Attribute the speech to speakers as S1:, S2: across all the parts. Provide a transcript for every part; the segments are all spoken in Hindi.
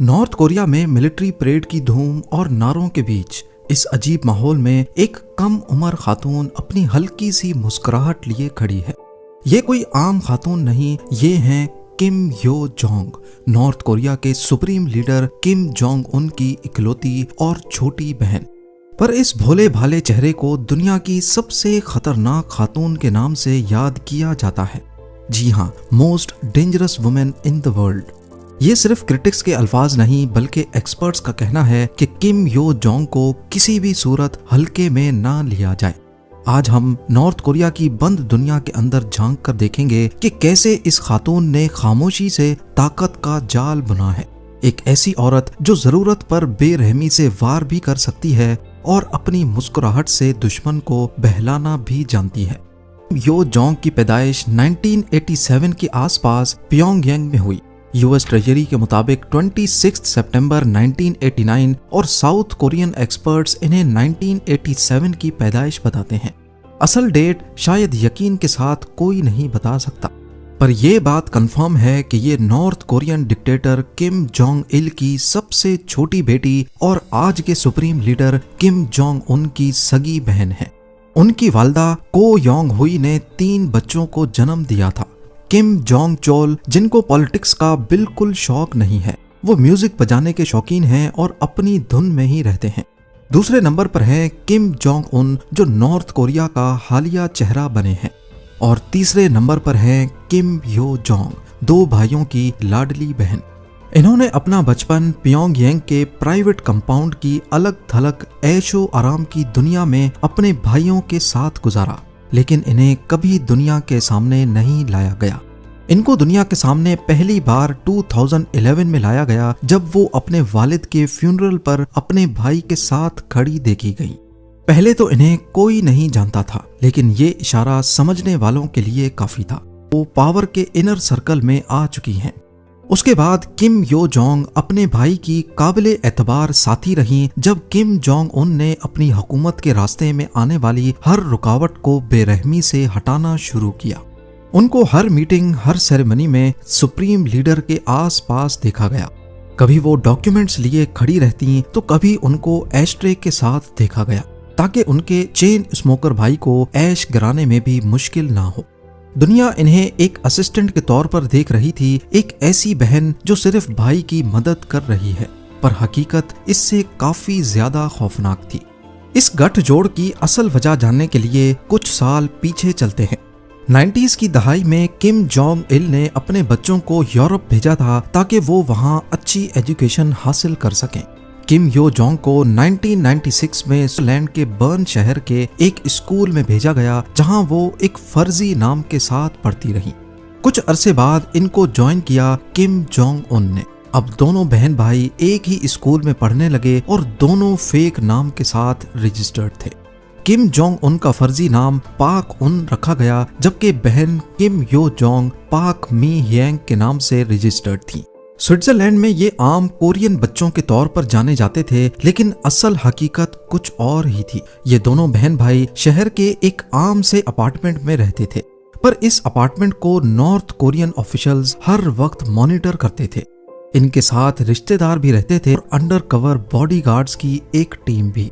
S1: नॉर्थ कोरिया में मिलिट्री परेड की धूम और नारों के बीच इस अजीब माहौल में एक कम उम्र खातून अपनी हल्की सी मुस्कुराहट लिए खड़ी है। ये कोई आम खातून नहीं, ये हैं किम यो जोंग, नॉर्थ कोरिया के supreme leader Kim Jong Un की इकलौती और छोटी बहन। पर इस भोले भाले चेहरे को दुनिया की सबसे खतरनाक खातून के नाम से याद किया जाता है। जी हाँ, most dangerous women in the world. ये सिर्फ क्रिटिक्स के अल्फाज नहीं बल्कि एक्सपर्ट्स का कहना है कि किम यो जोंग को किसी भी सूरत हल्के में ना लिया जाए। आज हम नॉर्थ कोरिया की बंद दुनिया के अंदर झांक कर देखेंगे कि कैसे इस खातून ने खामोशी से ताकत का जाल बुना है। एक ऐसी औरत जो जरूरत पर बेरहमी से वार भी कर सकती है और अपनी मुस्कुराहट से दुश्मन को बहलाना भी जानती है। यो जोंग की पैदाइश 1987 के आसपास प्योंगयांग में हुई। यूएस ट्रेजरी के मुताबिक 26 सितंबर 1989 और साउथ कोरियन एक्सपर्ट्स इन्हें 1987 की पैदाइश बताते हैं। असल डेट शायद यकीन के साथ कोई नहीं बता सकता, पर यह बात कंफर्म है कि ये north Korean dictator Kim Jong Il की सबसे छोटी बेटी और आज के supreme leader Kim Jong Un की सगी बहन है। उनकी वालदा को योंग हुई ने 3 बच्चों को जन्म दिया था। किम जोंग चोल, जिनको पॉलिटिक्स का बिल्कुल शौक नहीं है, वो म्यूजिक बजाने के शौकीन हैं और अपनी धुन में ही रहते हैं। दूसरे नंबर पर है किम जोंग उन, जो नॉर्थ कोरिया का हालिया चेहरा बने हैं। और तीसरे नंबर पर है किम यो जोंग, 2 भाइयों की लाडली बहन। इन्होंने अपना बचपन प्योंगयांग के प्राइवेट कंपाउंड की अलग थलग ऐशो आराम की दुनिया में अपने भाइयों के साथ गुजारा, लेकिन इन्हें कभी दुनिया के सामने नहीं लाया गया। इनको दुनिया के सामने पहली बार 2011 में लाया गया जब वो अपने वालिद के फ्यूनरल पर अपने भाई के साथ खड़ी देखी गई। पहले तो इन्हें कोई नहीं जानता था, लेकिन ये इशारा समझने वालों के लिए काफी था। वो पावर के इनर सर्कल में आ चुकी हैं। उसके बाद किम यो जोंग अपने भाई की काबिले एतबार साथी रहीं जब किम जोंग उन ने अपनी हुकूमत के रास्ते में आने वाली हर रुकावट को बेरहमी से हटाना शुरू किया। उनको हर मीटिंग, हर सेरेमनी में सुप्रीम लीडर के आसपास देखा गया। कभी वो डॉक्यूमेंट्स लिए खड़ी रहती तो कभी उनको एस्ट्रे के साथ देखा गया, ताकि उनके चेन स्मोकर भाई को ऐश गिराने में भी मुश्किल ना हो। दुनिया इन्हें एक असिस्टेंट के तौर पर देख रही थी, एक ऐसी बहन जो सिर्फ भाई की मदद कर रही है, पर हकीकत इससे काफी ज्यादा खौफनाक थी। इस गठजोड़ की असल वजह जानने के लिए कुछ साल पीछे चलते हैं। 90s की दहाई में किम जोंग इल ने अपने बच्चों को यूरोप भेजा था ताकि वो वहां अच्छी एजुकेशन हासिल कर सकें। किम यो जोंग को 1996 में स्विट्जरलैंड के बर्न शहर के एक स्कूल में भेजा गया, जहां वो एक फर्जी नाम के साथ पढ़ती रही। कुछ अरसे बाद इनको ज्वाइन किया किम जोंग उन ने। अब दोनों बहन भाई एक ही स्कूल में पढ़ने लगे और दोनों फेक नाम के साथ रजिस्टर्ड थे। किम जोंग उन का फर्जी नाम पाक उन रखा गया, जबकि बहन किम यो जोंग पाक मी ह्यांग के नाम से रजिस्टर्ड थी। स्विट्जरलैंड में ये आम कोरियन बच्चों के तौर पर जाने जाते थे, लेकिन असल हकीकत कुछ और ही थी। ये दोनों बहन भाई शहर के एक आम से अपार्टमेंट में रहते थे, पर इस अपार्टमेंट को नॉर्थ कोरियन ऑफिशियल्स हर वक्त मॉनिटर करते थे। इनके साथ रिश्तेदार भी रहते थे और अंडर कवर बॉडीगार्ड्स की एक टीम भी।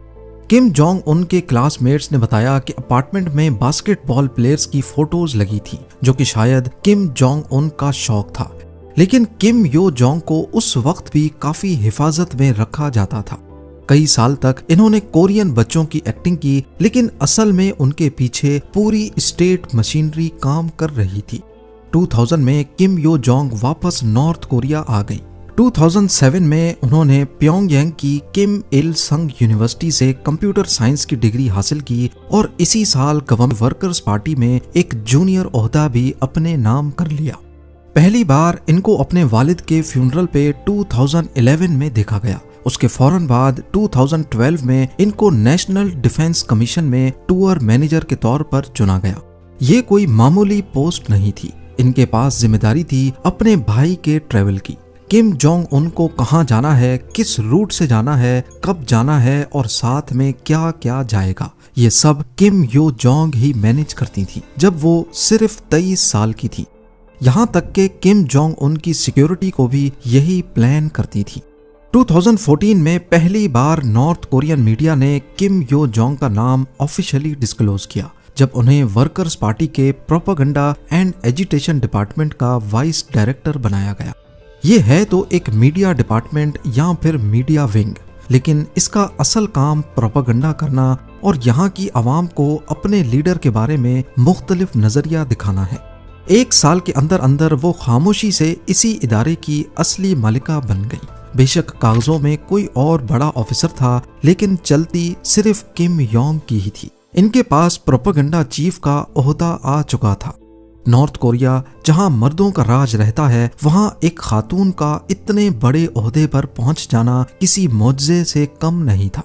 S1: किम जोंग उन के क्लासमेट्स ने बताया कि अपार्टमेंट में बास्केटबॉल प्लेयर्स की फोटोज लगी थी, जो कि शायद किम जोंग उन का शौक था। लेकिन किम यो जोंग को उस वक्त भी काफी हिफाजत में रखा जाता था। कई साल तक इन्होंने कोरियन बच्चों की एक्टिंग की, लेकिन असल में उनके पीछे पूरी स्टेट मशीनरी काम कर रही थी। 2000 में किम यो जोंग वापस नॉर्थ कोरिया आ गई। 2007 में उन्होंने प्योंगयांग की किम इल संग यूनिवर्सिटी से कंप्यूटर साइंस की डिग्री हासिल की और इसी साल गवर्नमेंट वर्कर्स पार्टी में एक जूनियर ओहदा भी अपने नाम कर लिया। पहली बार इनको अपने वालिद के फ्यूनरल पे 2011 में देखा गया। उसके फौरन बाद 2012 में इनको नेशनल डिफेंस कमीशन में टूर मैनेजर के तौर पर चुना गया। ये कोई मामूली पोस्ट नहीं थी। इनके पास जिम्मेदारी थी अपने भाई के ट्रेवल की। किम जोंग उनको कहाँ जाना है, किस रूट से जाना है, कब जाना है और साथ में क्या क्या जाएगा, ये सब किम यो जोंग ही मैनेज करती थी जब वो सिर्फ 23 साल की थी। यहाँ तक कि किम जोंग उन की सिक्योरिटी को भी यही प्लान करती थी। 2014 में पहली बार नॉर्थ कोरियन मीडिया ने किम यो जोंग का नाम ऑफिशियली डिस्क्लोज किया जब उन्हें वर्कर्स पार्टी के प्रोपेगेंडा एंड एजिटेशन डिपार्टमेंट का वाइस डायरेक्टर बनाया गया। ये है तो एक मीडिया डिपार्टमेंट या फिर मीडिया विंग, लेकिन इसका असल काम प्रोपेगेंडा करना और यहाँ की आवाम को अपने लीडर के बारे में मुख्तलिफ नजरिया दिखाना है। 1 साल के अंदर अंदर वो खामोशी से इसी इदारे की असली मालिका बन गई। बेशक कागजों में कोई और बड़ा ऑफिसर था, लेकिन चलती सिर्फ किम योंग की ही थी। इनके पास प्रोपेगेंडा चीफ का ओहदा आ चुका था। नॉर्थ कोरिया जहां मर्दों का राज रहता है, वहां एक खातून का इतने बड़े ओहदे पर पहुंच जाना किसी मौजज़े से कम नहीं था।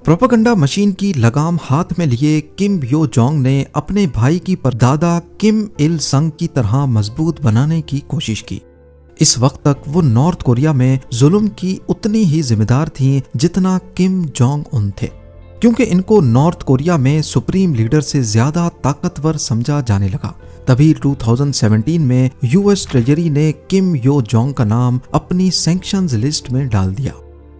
S1: प्रोपेगेंडा मशीन की लगाम हाथ में लिए किम यो जोंग ने अपने भाई की परदादा किम इल संग की तरह मजबूत बनाने की कोशिश की। इस वक्त तक वो नॉर्थ कोरिया में जुल्म की उतनी ही जिम्मेदार थीं जितना किम जोंग उन थे, क्योंकि इनको नॉर्थ कोरिया में सुप्रीम लीडर से ज्यादा ताकतवर समझा जाने लगा। तभी 2017 में यूएस ट्रेजरी ने किम यो जोंग का नाम अपनी सैंक्शंस लिस्ट में डाल दिया।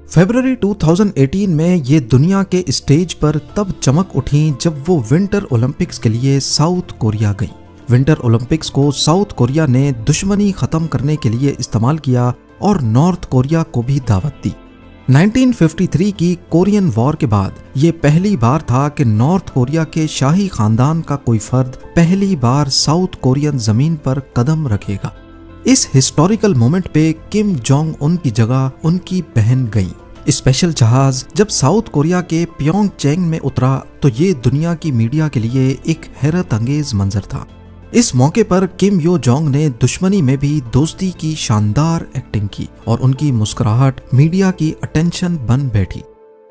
S1: फरवरी 2018 में ये दुनिया के स्टेज पर तब चमक उठी जब वो विंटर ओलंपिक्स के लिए साउथ कोरिया गई। विंटर ओलंपिक्स को साउथ कोरिया ने दुश्मनी खत्म करने के लिए इस्तेमाल किया और नॉर्थ कोरिया को भी दावत दी। 1953 की कोरियन वॉर के बाद ये पहली बार था कि नॉर्थ कोरिया के शाही खानदान का कोई फर्द पहली बार साउथ कोरियन जमीन पर कदम रखेगा। इस हिस्टोरिकल मोमेंट पे किम जोंग उन की जगह उनकी बहन गई। स्पेशल जहाज जब साउथ कोरिया के प्योंगचैंग में उतरा तो ये दुनिया की मीडिया के लिए एक हैरत अंगेज मंजर था। इस मौके पर किम यो जोंग ने दुश्मनी में भी दोस्ती की शानदार एक्टिंग की और उनकी मुस्कुराहट मीडिया की अटेंशन बन बैठी।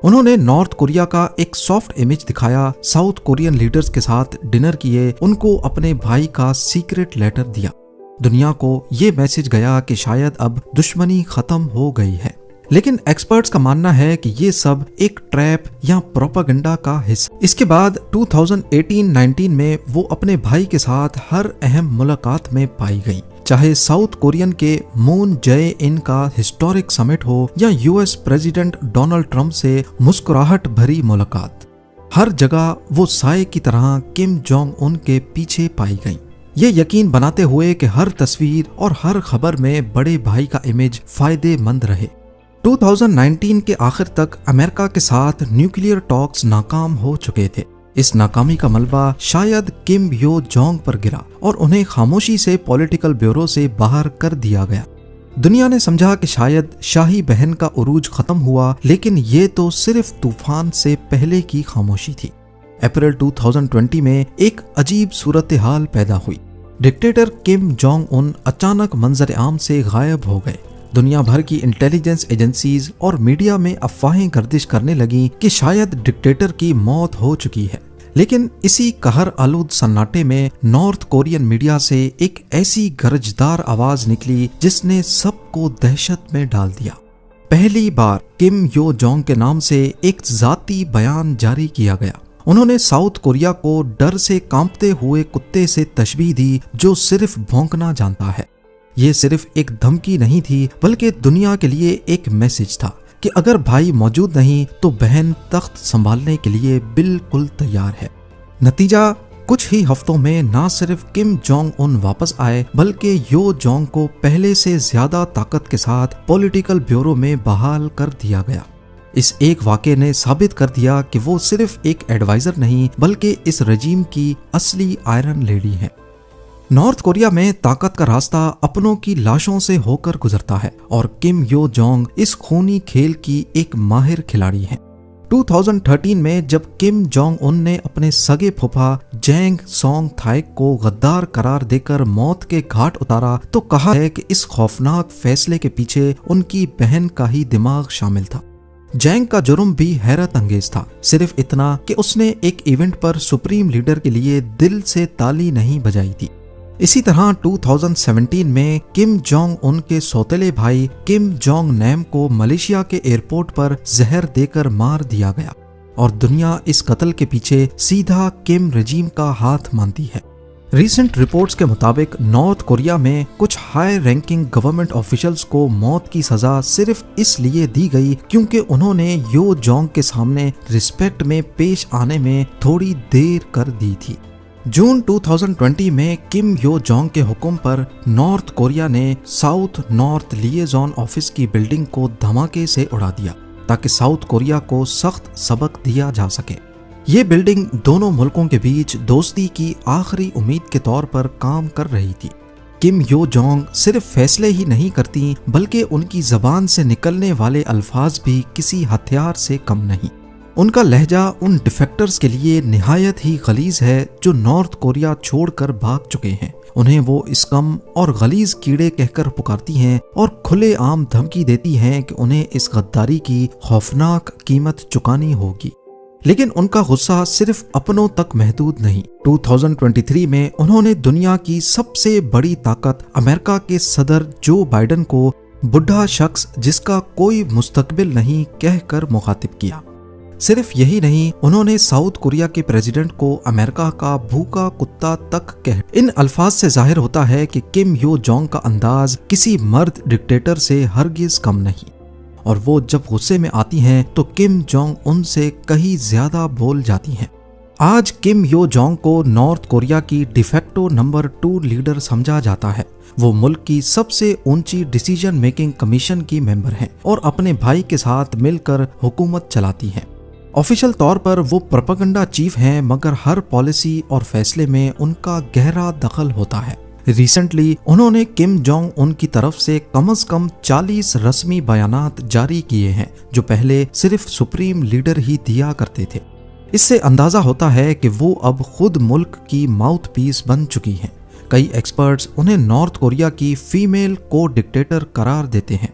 S1: उन्होंने नॉर्थ कोरिया का एक सॉफ्ट इमेज दिखाया, साउथ कोरियन लीडर्स के साथ डिनर किए, उनको अपने भाई का सीक्रेट लेटर दिया। दुनिया को ये मैसेज गया कि शायद अब दुश्मनी खत्म हो गई है। लेकिन एक्सपर्ट्स का मानना है कि ये सब एक ट्रैप या प्रोपेगेंडा का हिस्सा। इसके बाद 2018-19 में वो अपने भाई के साथ हर अहम मुलाकात में पाई गई, चाहे साउथ कोरियन के मून जय इन का हिस्टोरिक समिट हो या यूएस प्रेसिडेंट डोनाल्ड ट्रंप से मुस्कुराहट भरी मुलाकात। हर जगह वो साए की तरह किम जोंग उन के पीछे पाई गई, ये यकीन बनाते हुए कि हर तस्वीर और हर खबर में बड़े भाई का इमेज फायदेमंद रहे। 2019 के आखिर तक अमेरिका के साथ न्यूक्लियर टॉक्स नाकाम हो चुके थे। इस नाकामी का मलबा शायद किम यो जोंग पर गिरा और उन्हें खामोशी से पॉलिटिकल ब्यूरो से बाहर कर दिया गया। दुनिया ने समझा कि शायद शाही बहन का उरूज खत्म हुआ, लेकिन ये तो सिर्फ तूफान से पहले की खामोशी थी। अप्रैल 2020 में एक अजीब सूरत हाल पैदा हुई। डिक्टेटर किम जोंग उन अचानक मंजर आम से गायब हो गए। दुनिया भर की इंटेलिजेंस एजेंसीज और मीडिया में अफवाहें गर्दिश करने लगी कि शायद डिक्टेटर की मौत हो चुकी है। लेकिन इसी कहर आलूद सन्नाटे में नॉर्थ कोरियन मीडिया से एक ऐसी गरजदार आवाज निकली जिसने सबको दहशत में डाल दिया। पहली बार किम यो जोंग के नाम से एक जाती बयान जारी किया गया। उन्होंने साउथ कोरिया को डर से कांपते हुए कुत्ते से तशबीह दी जो सिर्फ भौंकना जानता है। ये सिर्फ एक धमकी नहीं थी, बल्कि दुनिया के लिए एक मैसेज था कि अगर भाई मौजूद नहीं तो बहन तख्त संभालने के लिए बिल्कुल तैयार है। नतीजा, कुछ ही हफ्तों में ना सिर्फ किम जोंग उन वापस आए, बल्कि यो जोंग को पहले से ज्यादा ताकत के साथ पॉलिटिकल ब्यूरो में बहाल कर दिया गया। इस एक वाक़े ने साबित कर दिया कि वो सिर्फ एक एडवाइजर नहीं, बल्कि इस रजीम की असली आयरन लेडी है। नॉर्थ कोरिया में ताकत का रास्ता अपनों की लाशों से होकर गुजरता है और किम यो जोंग इस खूनी खेल की एक माहिर खिलाड़ी है। 2013 में जब किम जोंग उन ने अपने सगे फूफा जैंग सोंग थाइक को गद्दार करार देकर मौत के घाट उतारा तो कहा है कि इस खौफनाक फैसले के पीछे उनकी बहन का ही दिमाग शामिल था। जैंग का जुर्म भी हैरत अंगेज था, सिर्फ इतना कि उसने एक इवेंट पर सुप्रीम लीडर के लिए दिल से ताली नहीं बजाई थी। इसी तरह 2017 में किम जोंग उन के सौतेले भाई किम जोंग नैम को मलेशिया के एयरपोर्ट पर जहर देकर मार दिया गया और दुनिया इस कत्ल के पीछे सीधा किम रजीम का हाथ मानती है। रिसेंट रिपोर्ट्स के मुताबिक नॉर्थ कोरिया में कुछ हाई रैंकिंग गवर्नमेंट ऑफिशियल्स को मौत की सजा सिर्फ इसलिए दी गई क्योंकि उन्होंने यो जोंग के सामने रिस्पेक्ट में पेश आने में थोड़ी देर कर दी थी। जून 2020 में किम यो जोंग के हुक्म पर नॉर्थ कोरिया ने साउथ नॉर्थ लिएजॉन ऑफिस की बिल्डिंग को धमाके से उड़ा दिया ताकि साउथ कोरिया को सख्त सबक दिया जा सके। ये बिल्डिंग दोनों मुल्कों के बीच दोस्ती की आखिरी उम्मीद के तौर पर काम कर रही थी। किम यो जोंग सिर्फ फैसले ही नहीं करती बल्कि उनकी जबान से निकलने वाले अल्फाज भी किसी हथियार से कम नहीं। उनका लहजा उन डिफेक्टर्स के लिए निहायत ही गलीज है जो नॉर्थ कोरिया छोड़कर भाग चुके हैं। उन्हें वो स्कम और गलीज कीड़े कहकर पुकारती हैं और खुलेआम धमकी देती हैं कि उन्हें इस गद्दारी की खौफनाक कीमत चुकानी होगी। लेकिन उनका गुस्सा सिर्फ अपनों तक महदूद नहीं। 2023 में उन्होंने दुनिया की सबसे बड़ी ताकत अमेरिका के सदर जो बाइडेन को बुढ़ा शख्स जिसका कोई मुस्तकबिल नहीं कहकर मुखातिब किया। सिर्फ यही नहीं, उन्होंने साउथ कोरिया के प्रेसिडेंट को अमेरिका का भूखा कुत्ता तक कह। इन अल्फाज से जाहिर होता है कि किम यो जोंग का अंदाज किसी मर्द डिक्टेटर से हरगिज कम नहीं, और वो जब गुस्से में आती हैं तो किम जोंग उनसे कहीं ज्यादा बोल जाती हैं। आज किम यो जोंग को नॉर्थ कोरिया की डिफेक्टो नंबर 2 लीडर समझा जाता है। वो मुल्क की सबसे ऊंची डिसीजन मेकिंग कमीशन की मेंबर हैं और अपने भाई के साथ मिलकर हुकूमत चलाती हैं। ऑफिशियल तौर पर वो प्रोपेगेंडा चीफ हैं, मगर हर पॉलिसी और फैसले में उनका गहरा दखल होता है। रिसेंटली उन्होंने किम जोंग उन की तरफ से कम 40 रस्मी बयानात जारी किए हैं जो पहले सिर्फ सुप्रीम लीडर ही दिया करते थे। इससे अंदाजा होता है कि वो अब खुद मुल्क की माउथ पीस बन चुकी हैं। कई एक्सपर्ट्स उन्हें नॉर्थ कोरिया की फीमेल को डिक्टेटर करार देते हैं।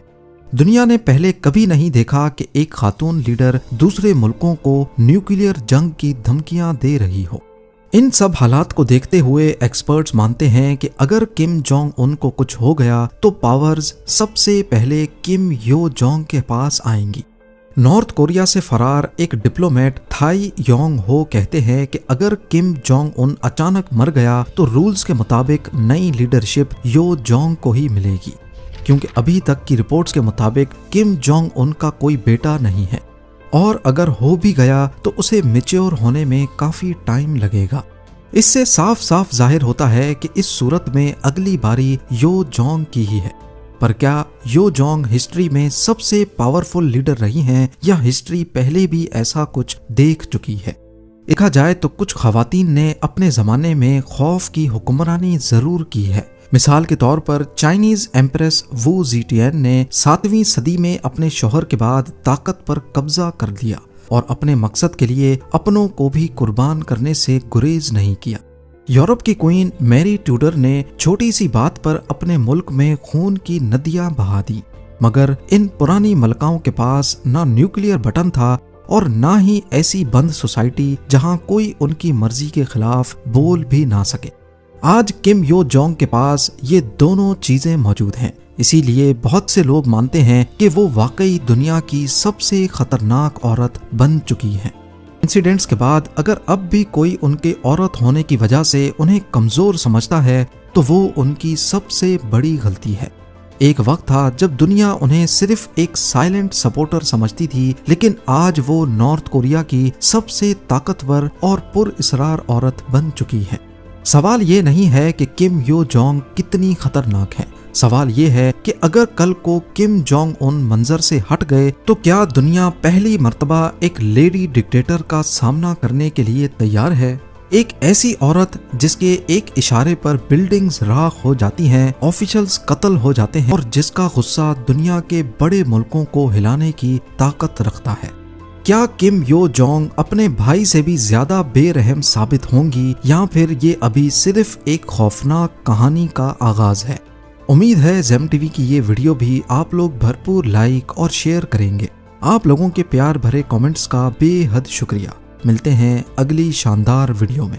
S1: दुनिया ने पहले कभी नहीं देखा कि एक खातून लीडर दूसरे मुल्कों को न्यूक्लियर जंग की धमकियां दे रही हो। इन सब हालात को देखते हुए एक्सपर्ट्स मानते हैं कि अगर किम जोंग उन को कुछ हो गया तो पावर्स सबसे पहले किम यो जोंग के पास आएंगी। नॉर्थ कोरिया से फरार एक डिप्लोमेट थाई योंग हो कहते हैं कि अगर किम जोंग उन अचानक मर गया तो रूल्स के मुताबिक नई लीडरशिप यो जोंग को ही मिलेगी, क्योंकि अभी तक की रिपोर्ट्स के मुताबिक किम जोंग उन का कोई बेटा नहीं है, और अगर हो भी गया तो उसे मैच्योर होने में काफी टाइम लगेगा। इससे साफ साफ जाहिर होता है कि इस सूरत में अगली बारी यो जोंग की ही है। पर क्या यो जोंग हिस्ट्री में सबसे पावरफुल लीडर रही हैं, या हिस्ट्री पहले भी ऐसा कुछ देख चुकी है? देखा जाए तो कुछ खवातीन ने अपने जमाने में खौफ की हुक्मरानी जरूर की है। मिसाल के तौर पर चाइनीज एम्प्रेस वू जीटियन ने 7वीं सदी में अपने शौहर के बाद ताकत पर कब्जा कर लिया और अपने मकसद के लिए अपनों को भी कुर्बान करने से गुरेज नहीं किया। यूरोप की क्वीन मैरी ट्यूडर ने छोटी सी बात पर अपने मुल्क में खून की नदियां बहा दी, मगर इन पुरानी मलकाओं के पास ना न्यूक्लियर बटन था और ना ही ऐसी बंद सोसाइटी जहां कोई उनकी मर्जी के खिलाफ बोल भी ना सके। आज किम यो जोंग के पास ये दोनों चीजें मौजूद हैं, इसीलिए बहुत से लोग मानते हैं कि वो वाकई दुनिया की सबसे खतरनाक औरत बन चुकी हैं। इंसिडेंट्स के बाद अगर अब भी कोई उनके औरत होने की वजह से उन्हें कमजोर समझता है तो वो उनकी सबसे बड़ी गलती है। एक वक्त था जब दुनिया उन्हें सिर्फ एक साइलेंट सपोर्टर समझती थी, लेकिन आज वो नॉर्थ कोरिया की सबसे ताकतवर और पुरअसरार औरत बन चुकी है। सवाल ये नहीं है कि किम यो जोंग कितनी खतरनाक है, सवाल ये है कि अगर कल को किम जोंग उन मंजर से हट गए तो क्या दुनिया पहली मर्तबा एक लेडी डिक्टेटर का सामना करने के लिए तैयार है? एक ऐसी औरत जिसके एक इशारे पर बिल्डिंग्स राख हो जाती हैं, ऑफिशियल्स कत्ल हो जाते हैं और जिसका गुस्सा दुनिया के बड़े मुल्कों को हिलाने की ताकत रखता है। क्या किम यो जोंग अपने भाई से भी ज्यादा बेरहम साबित होंगी, या फिर ये अभी सिर्फ एक खौफनाक कहानी का आगाज है? उम्मीद है ज़ेम टीवी की ये वीडियो भी आप लोग भरपूर लाइक और शेयर करेंगे। आप लोगों के प्यार भरे कमेंट्स का बेहद शुक्रिया। मिलते हैं अगली शानदार वीडियो में।